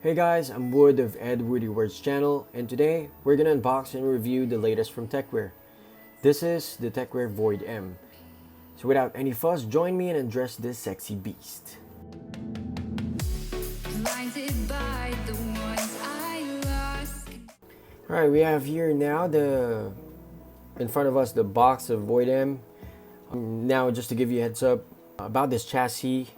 Hey guys, I'm Wood of edwoodyward's channel, and today we're gonna unbox and review the latest from Tecware. This is the Tecware Void M. So without any fuss, join me and undress this sexy beast. Alright, we have here now in front of us the box of Void M. Now just to give you a heads up about this chassis,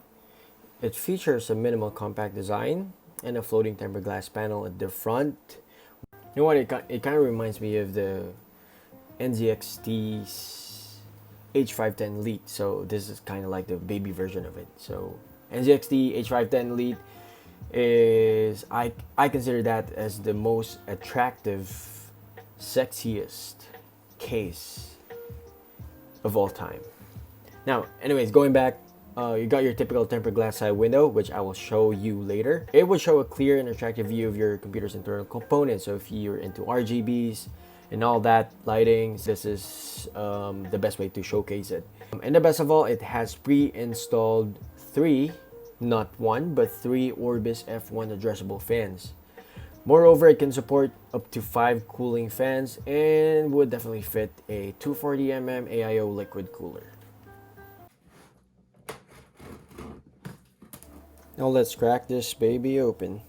it features a minimal compact design and a floating tempered glass panel at the front. You know what, it kind of reminds me of the NZXT's H510 Elite, so this is kind of like the baby version of it. So NZXT H510 Elite is, I consider that as the most attractive, sexiest case of all time. Now, anyways, going back, you got your typical tempered glass side window, which I will show you later. It will show a clear and attractive view of your computer's internal components. So if you're into RGBs and all that lighting, this is the best way to showcase it. And the best of all, it has pre-installed 3, not 1, but 3 Orbis F1 addressable fans. Moreover, it can support up to 5 cooling fans and would definitely fit a 240mm AIO liquid cooler. Now let's crack this baby open.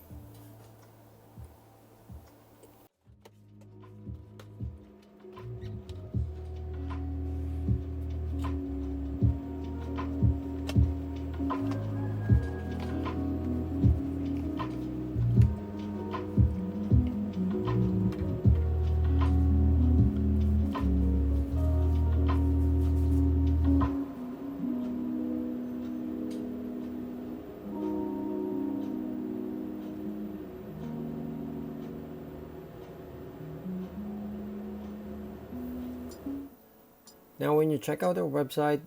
Now when you check out our website,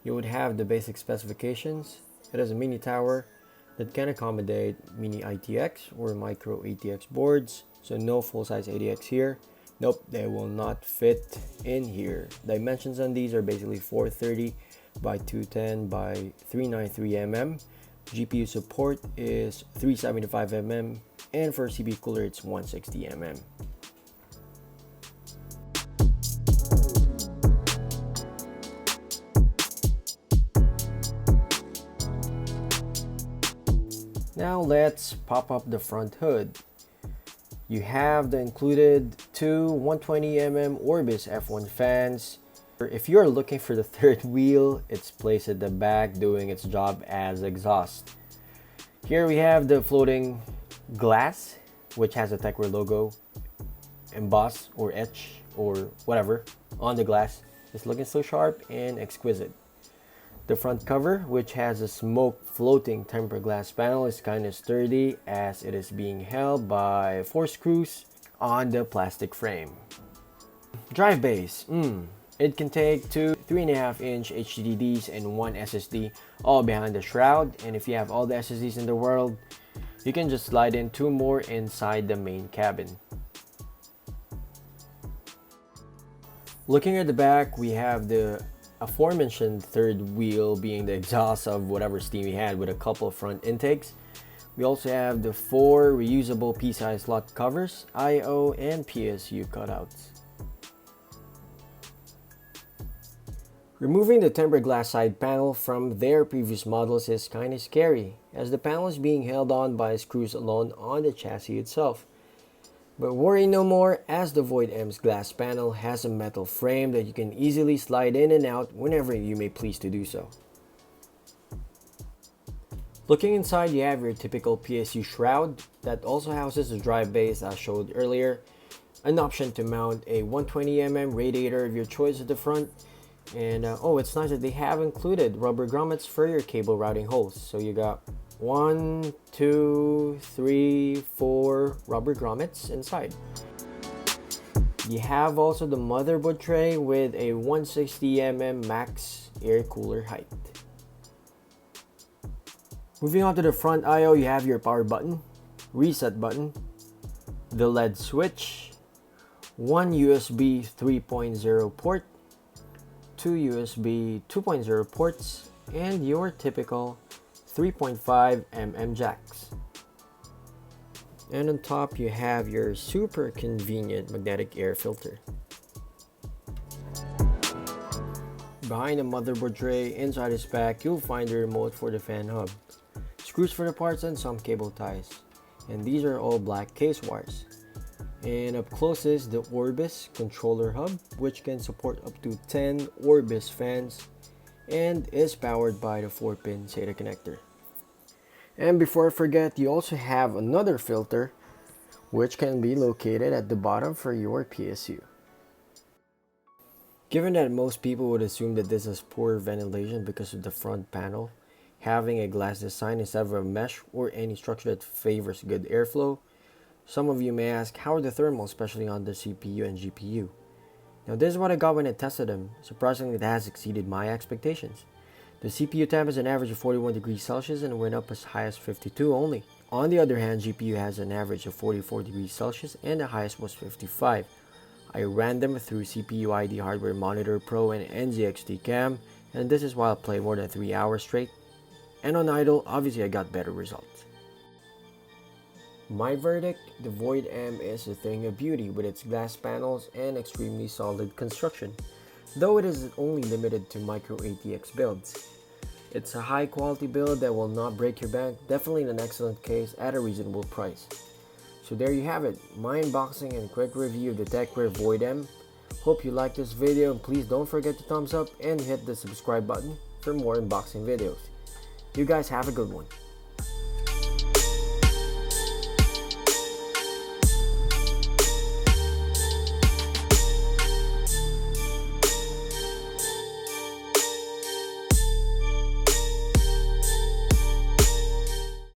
you would have the basic specifications. It has a mini tower that can accommodate mini ITX or micro ATX boards, so no full-size ATX here. Nope, they will not fit in here. Dimensions on these are basically 430 by 210 by 393 mm. GPU support is 375 mm, and for CPU cooler it's 160 mm. Now let's pop up the front hood. You have the included 2 120mm Orbis F1 fans. If you're looking for the third wheel, it's placed at the back doing its job as exhaust. Here we have the floating glass, which has a Tecware logo embossed or etched or whatever on the glass. It's looking so sharp and exquisite. The front cover, which has a smoke floating tempered glass panel, is kind of sturdy as it is being held by 4 screws on the plastic frame. Drive base. It can take 2 3.5-inch HDDs and 1 SSD all behind the shroud, and if you have all the SSDs in the world, you can just slide in 2 more inside the main cabin. Looking at the back, we have the aforementioned third wheel being the exhaust of whatever steam we had with a couple of front intakes. We also have the 4 reusable PCI slot covers, I/O and PSU cutouts. Removing the tempered glass side panel from their previous models is kind of scary, as the panel is being held on by screws alone on the chassis itself. But worry no more, as the Void M's glass panel has a metal frame that you can easily slide in and out whenever you may please to do so. Looking inside, you have your typical PSU shroud that also houses a drive base as showed earlier, an option to mount a 120mm radiator of your choice at the front, and oh, it's nice that they have included rubber grommets for your cable routing holes. So you got 1, 2, 3, 4 rubber grommets inside. You have also the motherboard tray with a 160mm max air cooler height. Moving on to the front I/O, you have your power button, reset button, the LED switch, 1 USB 3.0 port, 2 USB 2.0 ports, and your typical 3.5mm jacks. And on top you have your super convenient magnetic air filter. Behind the motherboard tray, inside this pack, you'll find the remote for the fan hub, screws for the parts, and some cable ties. And these are all black case wires. And up close is the Orbis controller hub, which can support up to 10 Orbis fans and is powered by the 4-pin SATA connector. And before I forget, you also have another filter which can be located at the bottom for your PSU. Given that most people would assume that this has poor ventilation because of the front panel having a glass design instead of a mesh or any structure that favors good airflow, some of you may ask, how are the thermals, especially on the CPU and GPU? Now this is what I got when I tested them. Surprisingly, it has exceeded my expectations. The CPU temp is an average of 41 degrees Celsius and went up as high as 52 only. On the other hand, GPU has an average of 44 degrees Celsius and the highest was 55. I ran them through CPU ID Hardware Monitor Pro and NZXT Cam, and this is while I played more than 3 hours straight. And on idle, obviously I got better results. My verdict, the Void M is a thing of beauty with its glass panels and extremely solid construction, though it is only limited to micro ATX builds. It's a high quality build that will not break your bank, definitely an excellent case at a reasonable price. So there you have it, my unboxing and quick review of the Tecware Void M. Hope you liked this video and please don't forget to thumbs up and hit the subscribe button for more unboxing videos. You guys have a good one.